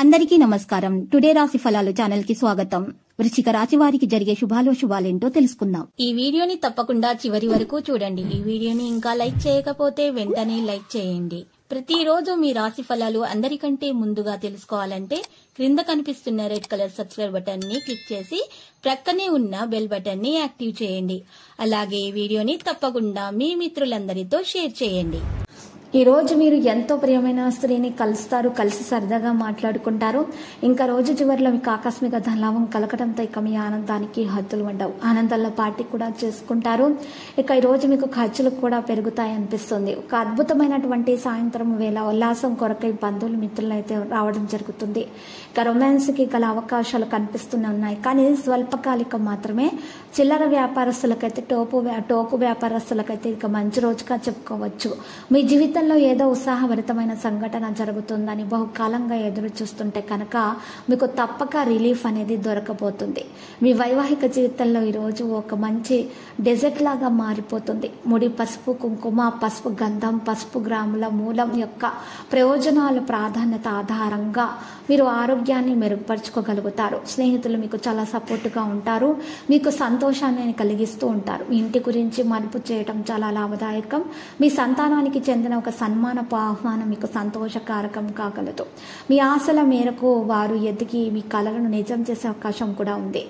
అందరికీ నమస్కారం. టుడే రాశి ఫలాలు ఛానల్ కి స్వాగతం. వృశ్చిక రాశి వారికి జరిగే శుభాలేంటో తెలుసుకుందాం. ఈ వీడియోని తప్పకుండా చివరి వరకు చూడండి. ఈ వీడియోని ఇంకా లైక్ చేయకపోతే వెంటనే లైక్ చేయండి. ప్రతిరోజు మీ రాశి ఫలాలు అందరికంటే ముందుగా తెలుసుకోవాలంటే క్రింద కనిపిస్తున్న రెడ్ కలర్ సబ్స్క్రైబ్ బటన్ ని క్లిక్ చేసి ప్రక్కనే ఉన్న బెల్ బటన్ ని యాక్టివ్ చేయండి. అలాగే ఈ వీడియోని తప్పకుండా మీ మిత్రులందరితో షేర్ చేయండి. ఈ రోజు మీరు ఎంతో ప్రియమైన స్త్రీని కలుస్తారు, కలిసి సరదాగా మాట్లాడుకుంటారు. ఇంకా రోజు చివరిలో మీకు ఆకస్మిక ధనలాభం కలగడంతో ఇక మీ ఆనందానికి హద్దులు ఉండవు. ఆనందంలో పార్టీ కూడా చేసుకుంటారు. ఇక ఈ రోజు మీకు ఖర్చులు కూడా పెరుగుతాయి అనిపిస్తుంది. ఒక అద్భుతమైనటువంటి సాయంత్రం వేళ ఉల్లాసం కొరకై బంధువులు మిత్రులు అయితే రావడం జరుగుతుంది. ఇక రొమాన్స్ కి గల అవకాశాలు కనిపిస్తూనే ఉన్నాయి, కానీ స్వల్పకాలికం మాత్రమే. చిల్లర వ్యాపారస్తులకైతే టోకు వ్యాపారస్తులకైతే ఇక మంచి రోజుగా చెప్పుకోవచ్చు. మీ జీవితంలో ఏదో ఉత్సాహభరితమైన సంఘటన జరుగుతుందని బహుకాలంగా ఎదురు చూస్తుంటే కనుక మీకు తప్పక రిలీఫ్ అనేది దొరకబోతుంది. మీ వైవాహిక జీవితంలో ఈరోజు ఒక మంచి డెజర్ట్ లాగా మారిపోతుంది. ముడి పసుపు కుంకుమ, పసుపు గంధం, పసుపు గ్రాముల మూలం యొక్క ప్రయోజనాల ప్రాధాన్యత ఆధారంగా మీరు ఆరోగ్యాన్ని మెరుగుపరుచుకోగలుగుతారు. స్నేహితులు మీకు చాలా సపోర్టుగా ఉంటారు, మీకు సంతోషాన్ని కలిగిస్తూ ఉంటారు. మీ ఇంటి గురించి మలుపు చేయడం చాలా లాభదాయకం. మీ సంతానానికి చెందిన ఒక సన్మానపు ఆహ్వానం మీకు సంతోషకారకం కాగలదు. మీ ఆశల మేరకు వారు ఎదిగి మీ కలలను నిజం చేసే అవకాశం కూడా ఉంది.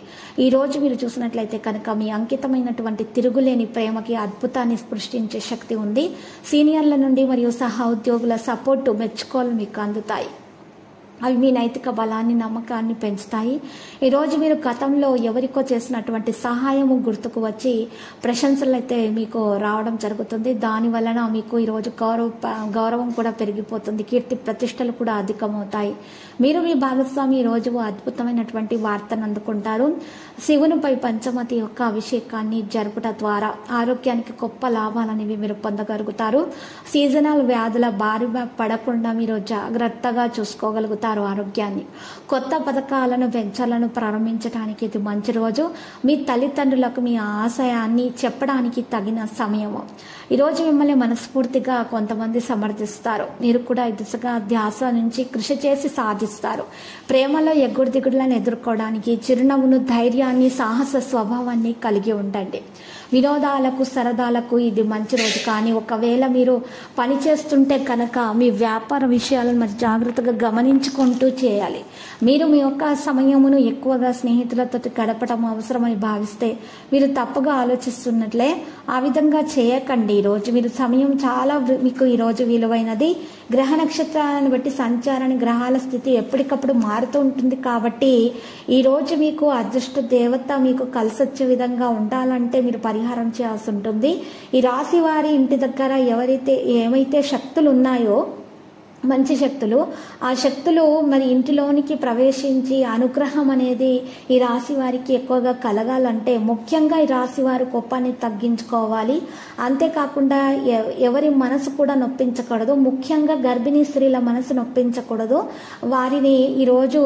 ఈ రోజు మీరు చూసినట్లయితే కనుక మీ అంకితమైనటువంటి తిరుగులేని ప్రేమకి అద్భుతాన్ని సృష్టించే శక్తి ఉంది. సీనియర్ల నుండి మరియు సహా ఉద్యోగుల సపోర్టు మెచ్చుకోలు మీకు అందుతాయి. అవి మీ నైతిక బలాన్ని, నమ్మకాన్ని పెంచుతాయి. ఈరోజు మీరు గతంలో ఎవరికో చేసినటువంటి సహాయము గుర్తుకు వచ్చి ప్రశంసలు అయితే మీకు రావడం జరుగుతుంది. దాని వలన మీకు ఈరోజు గౌరవం కూడా పెరిగిపోతుంది. కీర్తి ప్రతిష్టలు కూడా అధికమవుతాయి. మీరు మీ భాగస్వామి ఈరోజు అద్భుతమైనటువంటి వార్తను అందుకుంటారు. శివునిపై పంచమతి యొక్క అభిషేకాన్ని జరుపుట ద్వారా ఆరోగ్యానికి గొప్ప లాభాలనేవి మీరు పొందగలుగుతారు. సీజనల్ వ్యాధుల బారిన పడకుండా మీరు జాగ్రత్తగా చూసుకోగలుగుతారు ఆరోగ్యాన్ని. కొత్త పథకాలను వెంచర్లను ప్రారంభించడానికి ఇది మంచి రోజు. మీ తల్లిదండ్రులకు మీ ఆశయాన్ని చెప్పడానికి తగిన సమయము. ఈరోజు మిమ్మల్ని మనస్ఫూర్తిగా కొంతమంది సమర్థిస్తారు. మీరు కూడా ఈ దిశగా ధ్యాస నుంచి కృషి చేసి సాధిస్తారు. ప్రేమలో ఎగుడు దిగుడులను ఎదుర్కోవడానికి చిరునవ్వును, ధైర్యాన్ని, సాహస స్వభావాన్ని కలిగి ఉండండి. వినోదాలకు, సరదాలకు ఇది మంచి రోజు. కానీ ఒకవేళ మీరు పని చేస్తుంటే కనుక మీ వ్యాపార విషయాలను మరి జాగ్రత్తగా గమనించుకుంటూ చేయాలి. మీరు మీ యొక్క సమయమును ఎక్కువగా స్నేహితులతో గడపడం అవసరమని భావిస్తే మీరు తప్పుగా ఆలోచిస్తున్నట్లే. ఆ విధంగా చేయకండి. ఈరోజు మీరు సమయం చాలా మీకు ఈరోజు విలువైనది. గ్రహ నక్షత్రాలను బట్టి సంచారాన్ని, గ్రహాల స్థితి ఎప్పటికప్పుడు మారుతూ ఉంటుంది. కాబట్టి ఈరోజు మీకు అదృష్ట దేవత మీకు కలిసొచ్చే విధంగా ఉండాలంటే మీరు పరిహారం చేయాల్సి ఉంటుంది. ఈ రాశి వారి ఇంటి దగ్గర ఏమైతే శక్తులు ఉన్నాయో, మంచి శక్తులు, ఆ శక్తులు మరి ఇంటిలోనికి ప్రవేశించి అనుగ్రహం అనేది ఈ రాశి వారికి ఎక్కువగా కలగాలంటే ముఖ్యంగా ఈ రాశి వారు కోపాన్ని తగ్గించుకోవాలి. అంతేకాకుండా ఎవరి మనసు కూడా నొప్పించకూడదు. ముఖ్యంగా గర్భిణీ స్త్రీల మనసు నొప్పించకూడదు. వారిని ఈరోజు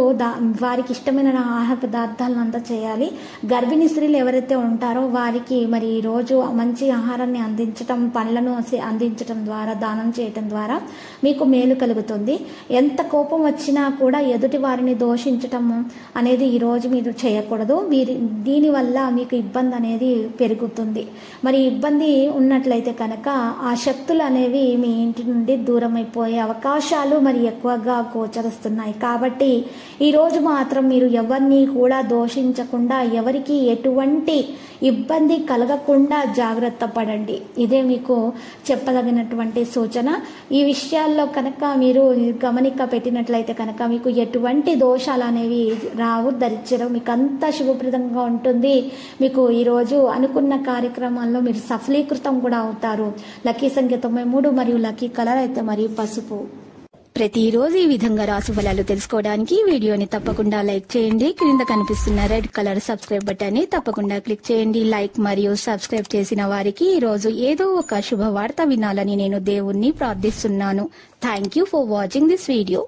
వారికి ఇష్టమైన ఆహార పదార్థాలను అందచేయాలి. గర్భిణీ స్త్రీలు ఎవరైతే ఉంటారో వారికి మరి ఈరోజు మంచి ఆహారాన్ని అందించటం, పండ్లను అందించటం ద్వారా, దానం చేయటం ద్వారా మీకు మేలు కలుగుతుంది. ఎంత కోపం వచ్చినా కూడా ఎదుటి వారిని దోషించటం అనేది ఈరోజు మీరు చేయకూడదు. దీనివల్ల మీకు ఇబ్బంది అనేది పెరుగుతుంది. మరి ఇబ్బంది ఉన్నట్లయితే కనుక ఆ శక్తులు అనేవి మీ ఇంటి నుండి దూరం అయిపోయే అవకాశాలు మరి ఎక్కువగా గోచరిస్తున్నాయి. కాబట్టి ఈరోజు మాత్రం మీరు ఎవరిని కూడా దోషించకుండా, ఎవరికి ఎటువంటి ఇబ్బంది కలగకుండా జాగ్రత్త పడండి. ఇదే మీకు చెప్పదగినటువంటి సూచన. ఈ విషయాల్లో కనుక మీరు గమనిక పెట్టినట్లయితే కనుక మీకు ఎటువంటి దోషాలు అనేవి రావు, దరిద్రం మీకు అంతా శుభప్రదంగా ఉంటుంది. మీకు ఈరోజు అనుకున్న కార్యక్రమాల్లో మీరు సఫలీకృతం కూడా అవుతారు. లక్కీ సంఖ్య 93 మరియు లక్కీ కలర్ అయితే మరి పసుపు. ప్రతిరోజు ఈ విధంగా రాశి ఫలాలు తెలుసుకోవడానికి వీడియోని తప్పకుండా లైక్ చేయండి. క్రింద కనిపిస్తున్న రెడ్ కలర్ సబ్స్క్రైబ్ బటన్ ని తప్పకుండా క్లిక్ చేయండి. లైక్ మరియు సబ్స్క్రైబ్ చేసిన వారికి ఈ రోజు ఏదో ఒక శుభవార్త వినాలని నేను దేవుణ్ణి ప్రార్థిస్తున్నాను. Thank you for watching this video.